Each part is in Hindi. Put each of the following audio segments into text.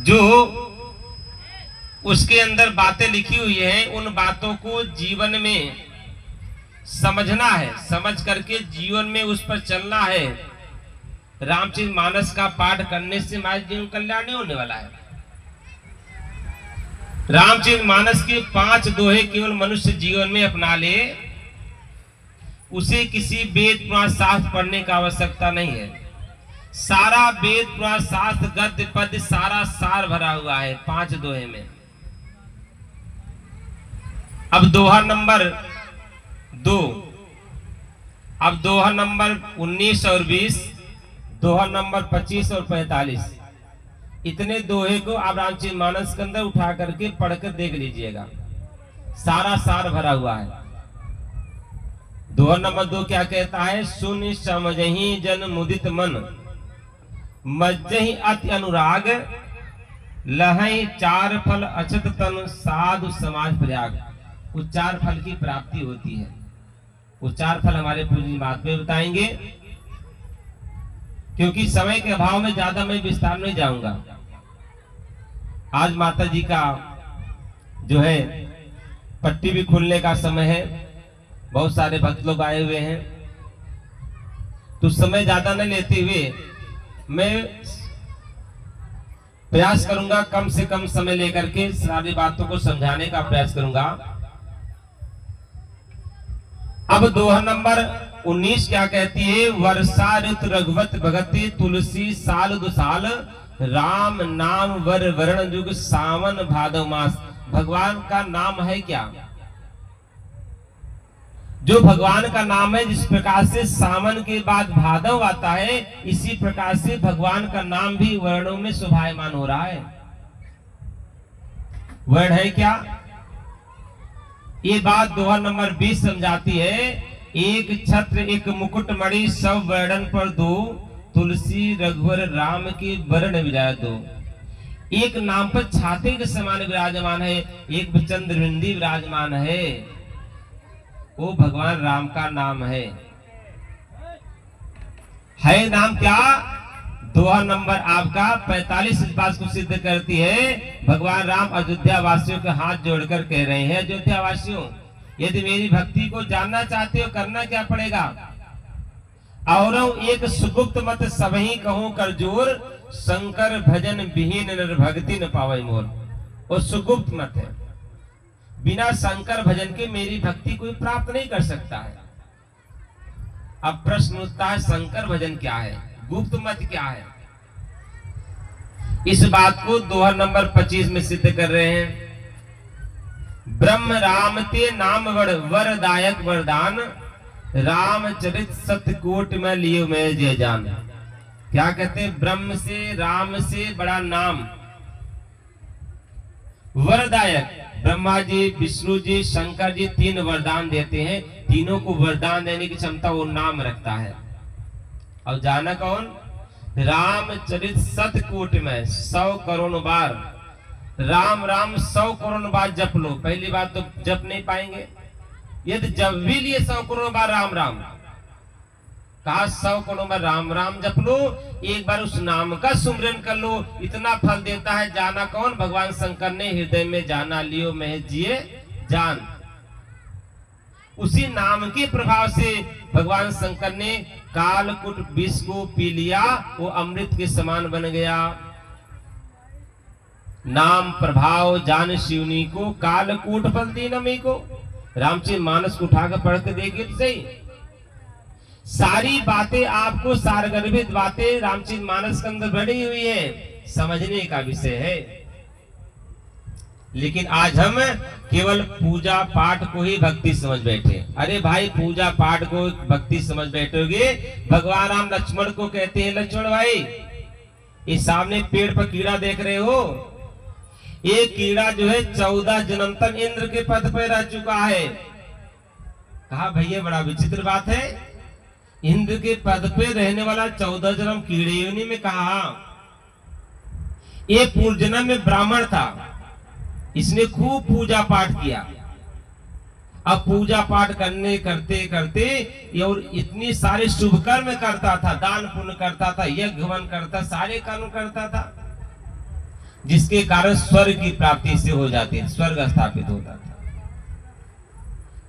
जो उसके अंदर बातें लिखी हुई हैं, उन बातों को जीवन में समझना है, समझ करके जीवन में उस पर चलना है। रामचरितमानस का पाठ करने से हमारे जीवन कल्याण नहीं होने वाला है। रामचरितमानस के 5 दोहे केवल मनुष्य जीवन में अपना ले, उसे किसी वेद पुराण शास्त्र पढ़ने का आवश्यकता नहीं है। सारा वेद पुराण शास्त्र गद्य पद्य सारा सार भरा हुआ है 5 दोहे में। अब दोहा नंबर 2, अब दोहा नंबर 19 और 20, दोहा नंबर 25 और 45, इतने दोहे को आप रामचरितमानस के अंदर उठा करके पढ़कर देख लीजिएगा, सारा सार भरा हुआ है। दोहा नंबर 2 क्या कहता है? सुन समझहि जन मुदित मन, मज्जहि अति अनुराग, लहै 4 फल अछत तन, साधु समाज प्रयाग। वो 4 फल की प्राप्ति होती है। वो 4 फल हमारे पूज्य बात में बताएंगे, क्योंकि समय के अभाव में ज्यादा मैं विस्तार नहीं जाऊंगा। आज माता जी का जो है पट्टी भी खुलने का समय है, बहुत सारे भक्त लोग आए हुए हैं, तो समय ज्यादा न लेते हुए मैं प्रयास करूंगा कम से कम समय लेकर के सारी बातों को समझाने का प्रयास करूंगा। अब दोहा नंबर 19 क्या कहती है? वर्षा ऋतु रघुवत भगति, तुलसी साल दुसाल, राम नाम वर वर्ण युग, सावन भादव मास। भगवान का नाम है क्या? जो भगवान का नाम है, जिस प्रकार से सावन के बाद भादव आता है, इसी प्रकार से भगवान का नाम भी वर्णों में शोभायमान हो रहा है। वर्ण है क्या? ये बात दोहा नंबर 20 समझाती है। एक छत्र एक मुकुट मणि, सब वर्णन पर 2, तुलसी रघुवर राम के वर्ण विराज 2। एक नाम पर छाते के समान विराजमान है, एक चंद्रबिंदी विराजमान है, वो भगवान राम का नाम है नाम क्या? दोहा नंबर आपका 45 इस बात को सिद्ध करती है। भगवान राम अयोध्या वासियों के हाथ जोड़कर कह रहे हैं, अयोध्या वासियों, यदि मेरी भक्ति को जानना चाहते हो, करना क्या पड़ेगा? और एक सुगुप्त मत सबही कहूं कर जोर, शंकर भजन विहीन नर भक्ति न पावे मोर। वो सुगुप्त मत है, बिना शंकर भजन के मेरी भक्ति कोई प्राप्त नहीं कर सकता है। अब प्रश्न उठता है, शंकर भजन क्या है, गुप्त मत क्या है? इस बात को दोहा नंबर 25 में सिद्ध कर रहे हैं। ब्रह्म राम ते नाम वरदायक वरदान, रामचरित सतकोट में लियो मैं जय जान। क्या कहते हैं? ब्रह्म से राम से बड़ा नाम वरदायक। ब्रह्मा जी, विष्णु जी, शंकर जी 3 वरदान देते हैं। तीनों को वरदान देने की क्षमता वो नाम रखता है। और जाना कौन? रामचरित सतकोट में 100 करोड़ बार राम राम 100 करोड़ बार जप लो। पहली बात तो जप नहीं पाएंगे, यदि जब भी लिए 100 करोड़ बार राम राम, कहा 100 करोड़ बार राम राम जप लो, एक बार उस नाम का सुमरन कर लो, इतना फल देता है। जाना कौन? भगवान शंकर ने हृदय में जाना लियो मैं जिए जान। उसी नाम के प्रभाव से भगवान शंकर ने कालकूट विष को पी लिया, वो अमृत के समान बन गया। नाम प्रभाव जान शिवनी को, कालकूट फल दी नमी को। रामचरितमानस को उठाकर पढ़ के देखिए तो सही, सारी बातें आपको, सारगर्भित बातें रामचरितमानस के अंदर बढ़ी हुई है, समझने का विषय है। लेकिन आज हम केवल पूजा पाठ को ही भक्ति समझ बैठे। अरे भाई, पूजा पाठ को भक्ति समझ बैठोगे, भगवान राम लक्ष्मण को कहते हैं, लक्ष्मण भाई, इस सामने पेड़ पर कीड़ा देख रहे हो, ये कीड़ा जो है 14 जन्म तक इंद्र के पद पर रह चुका है। कहा भैया बड़ा विचित्र बात है, इंद्र के पद पे रहने वाला 14 जन्म कीड़े योनि में कहा? ये पूर्व जन्म में ब्राह्मण था, इसने खूब पूजा पाठ किया। अब पूजा पाठ करने करते करते और इतनी सारे शुभ कर्म करता था, दान पुण्य करता था, यज्ञ हवन करता, सारे कर्म करता था। जिसके कारण स्वर्ग की प्राप्ति से हो जाती है, स्वर्ग स्थापित होता था।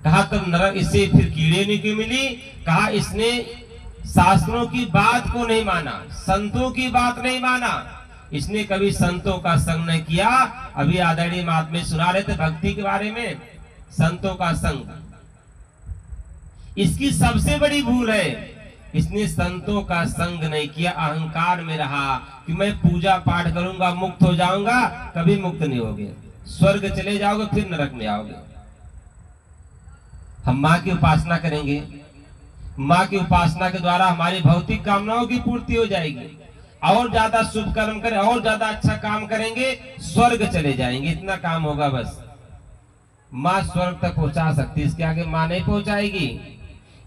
कहा तब नरक इसे फिर कीड़े ने क्यों मिली? कहा इसने शास्त्रों की बात को नहीं माना, संतों की बात नहीं माना, इसने कभी संतों का संग नहीं किया। अभी आदरणीय महात्मा सुना रहे थे भक्ति के बारे में, संतों का संग इसकी सबसे बड़ी भूल है। इसने संतों का संग नहीं किया, अहंकार में रहा कि मैं पूजा पाठ करूंगा मुक्त हो जाऊंगा, कभी मुक्त नहीं होगे, स्वर्ग चले जाओगे फिर नरक में आओगे। हम माँ की उपासना करेंगे, माँ की उपासना के द्वारा हमारी भौतिक कामनाओं की पूर्ति हो जाएगी, और ज्यादा शुभ कर्म करें, और ज्यादा अच्छा काम करेंगे, स्वर्ग चले जाएंगे, इतना काम होगा बस। माँ स्वर्ग तक पहुंचा सकती, इसके आगे माँ नहीं पहुंचाएगी।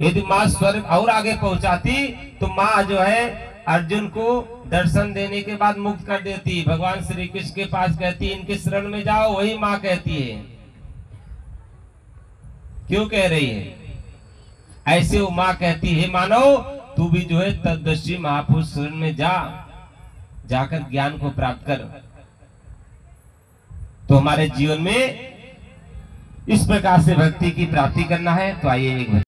यदि माँ स्वर्ग और आगे पहुंचाती तो माँ जो है अर्जुन को दर्शन देने के बाद मुक्त कर देती, भगवान श्री कृष्ण के पास कहती इनके शरण में जाओ, वही माँ कहती है। क्यों कह रही है ऐसे? वो माँ कहती है मानव तू भी जो है तत्दर्शी महापुरुष शरण में जाकर ज्ञान को प्राप्त कर। तो हमारे जीवन में इस प्रकार से भक्ति की प्राप्ति करना है। तो आइए एक